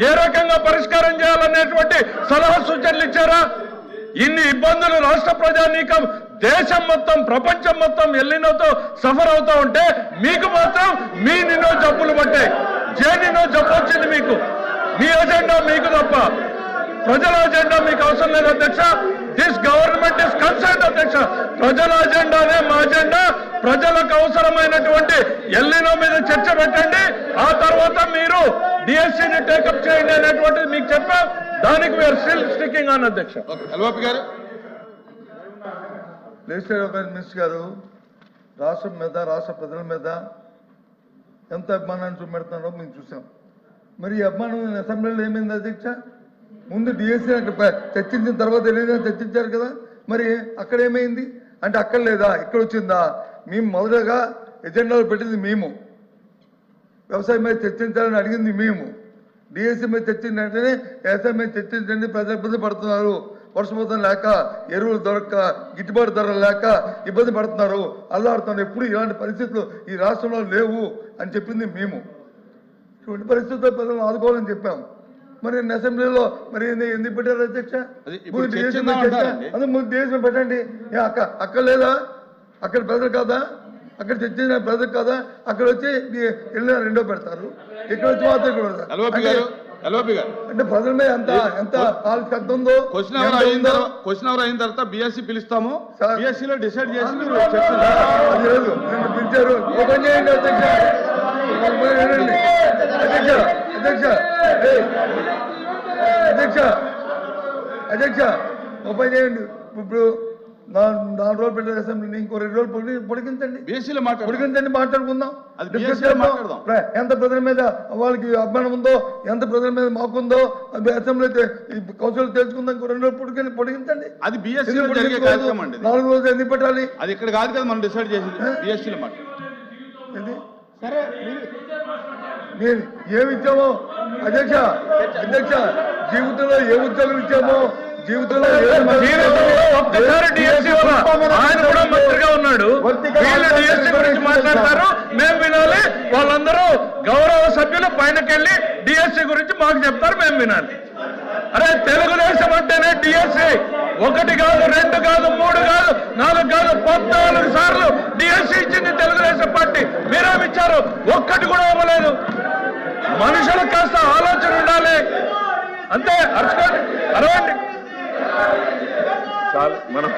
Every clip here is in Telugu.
ఏ రకంగా పరిష్కారం చేయాలనేటువంటి సలహా సూచనలు ఇచ్చారా? ఇన్ని ఇబ్బందులు రాష్ట్ర ప్రజానీకం దేశం మొత్తం ప్రపంచం మొత్తం ఎల్లినోతో సఫర్ అవుతా ఉంటే మీకు మాత్రం మీ నిన్నో జబ్బులు పట్టాయి. నిన్నో జబ్బు వచ్చింది మీకు. మీ ఎజెండా మీకు తప్ప ప్రజల అజెండా మీకు అవసరం లేదు అధ్యక్ష. దిస్ గవర్నమెంట్ ఇస్ కన్సర్న్ అధ్యక్ష. ప్రజల అజెండానే మా అజెండా. ప్రజలకు అవసరమైనటువంటి ఎల్లినో మీద చర్చ పెట్టండి, ఆ తర్వాత మీరు డిఎస్సీని టేకప్ చేయండి అనేటువంటిది మీకు చెప్పాం. దానికి వీఆర్ స్టిల్ స్టికింగ్ ఆన్ అధ్యక్ష. లెజిస్లేటివ్ అఫైర్స్ మినిస్టర్ గారు రాష్ట్రం మీద రాష్ట్ర ప్రజల మీద ఎంత అభిమానాన్ని చూపెడుతున్నారో మేము చూసాం. మరి ఈ అభిమానం అసెంబ్లీలో ఏమైంది అధ్యక్ష? ముందు డిఎస్సీ చర్చించిన తర్వాత తెలియదని చర్చించారు కదా, మరి అక్కడ ఏమైంది అంటే అక్కడ లేదా ఇక్కడ వచ్చిందా? మేము మొదటగా ఎజెండాలో పెట్టింది మేము, వ్యవసాయం మీద చర్చించాలని అడిగింది మేము. డిఎస్సీ మీద చర్చించిన వెంటనే వ్యవసాయం మీద చర్చించండి, ప్రజలు ఇబ్బంది పడుతున్నారు, వర్షపాతం లేక ఎరువులు దొరక్క గిట్టుబాటు ధరలు లేక ఇబ్బంది పడుతున్నారు, అల్లాడుతున్నారు. ఎప్పుడు ఇలాంటి పరిస్థితులు ఈ రాష్ట్రంలో లేవు అని చెప్పింది మేము. ఇటువంటి పరిస్థితుల్లో ప్రజలను ఆదుకోవాలని చెప్పాం. మరి అసెంబ్లీలో మరి ఎందుకు పెట్టారు అధ్యక్ష? ముందు డిఎస్సీ పెట్టండి. అక్కడ లేదా? అక్కడ ప్రజలు కాదా? అక్కడ చర్చించిన ప్రజలు కాదా? అక్కడ వచ్చి వెళ్ళిన రెండో పెడతారు, ఇక్కడ వచ్చి మాత్రం ఇక్కడ పెడతారు. అంటే ప్రజల మీద ఎంత కాల్సి ఉందో క్వశ్చన్ అవర్ అయిన తర్వాత బిఎస్సీ పిలుస్తాము, బిఎస్సీలో డిసైడ్ చేసి మీరు లేదు నన్ను పిలిచారు. ఓపెన్ చేయండి అధ్యక్ష. అధ్యక్ష అధ్యక్ష అధ్యక్ష అధ్యక్ష ఓపెన్ చేయండి. ఇప్పుడు 4 రోజులు పెట్టారు అసెంబ్లీని, ఇంకో 2 రోజులు పొడిగించండి, పొడిగించండి, మాట్లాడుకుందాం. ఎంత ప్రజల మీద వాళ్ళకి అభిమానం ఉందో, ఎంత ప్రజల మీద మాకుందో అసెంబ్లీ కౌన్సిల్ తెలుసుకుందాం. ఇంకో 2 రోజులు పొడిగించండి. అది బిఎస్సీ 4 రోజులు ఎందుకు పెట్టాలి? అది ఇక్కడ కాదు కదా మనం డిసైడ్ చేసింది, బిఎస్సీలో మాట. సరే మీరు ఏమి ఇచ్చామో అధ్యక్ష అధ్యక్ష జీవితంలో ఏ ఉద్యోగం ఇచ్చామో, జీవితంలో ఒక్కసారి డిఎస్సీ ఆయన కూడా మంత్రిగా ఉన్నాడు, వీళ్ళు డిఎస్సీ గురించి మాట్లాడతారు, మేము వినాలి. వాళ్ళందరూ గౌరవ సభ్యులు పైనకెళ్ళి డిఎస్సీ గురించి మాకు చెప్తారు, మేము వినాలి. అరే తెలుగుదేశం అంటేనే డిఎస్సీ 1 కాదు 2 కాదు 3 కాదు 4 కాదు 14 సార్లు డిఎస్సీ ఇచ్చింది తెలుగుదేశం పార్టీ. మీరేమిచ్చారు? ఒక్కటి కూడా ఇవ్వలేదు. మనుషులకు కాస్త ఆలోచన ఉండాలి అంతే. అరచుకోండి, అరవండి చాలు. మనం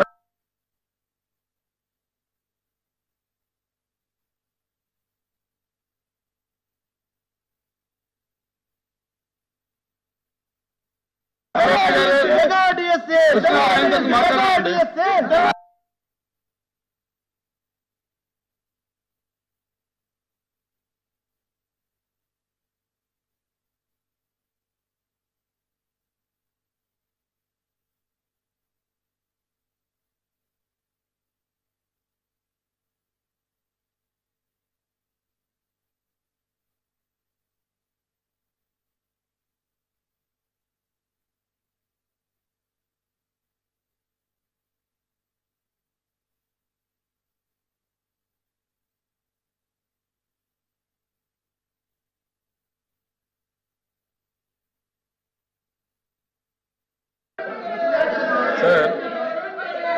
సార్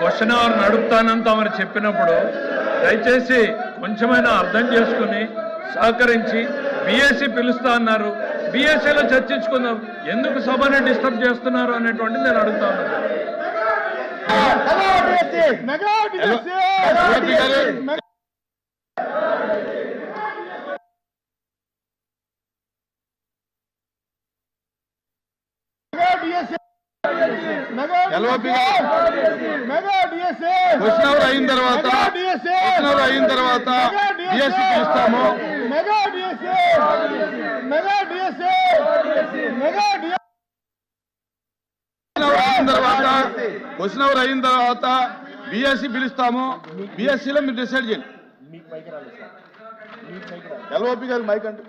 క్వశ్చన్ అవర్ నడుపుతానంత మరి చెప్పినప్పుడు దయచేసి కొంచెమైనా అర్థం చేసుకుని సహకరించి బిఎస్సీ పిలుస్తా అన్నారు, బిఎస్సీలో చర్చించుకుందాం. ఎందుకు సభని డిస్టర్బ్ చేస్తున్నారు అనేటువంటిది నేను అడుగుతా ఉన్నాను. క్వశ్చన్ అవర్ అయిన తర్వాత బిఎస్సీ పిలుస్తాము. క్వశ్చన్ అవర్ అయిన తర్వాత బిఎస్సీ పిలుస్తాము, బిఎస్సీలో మీరు డిసైడ్ చేయండి. ఎల్ఓపి గారు మైక్ అంటే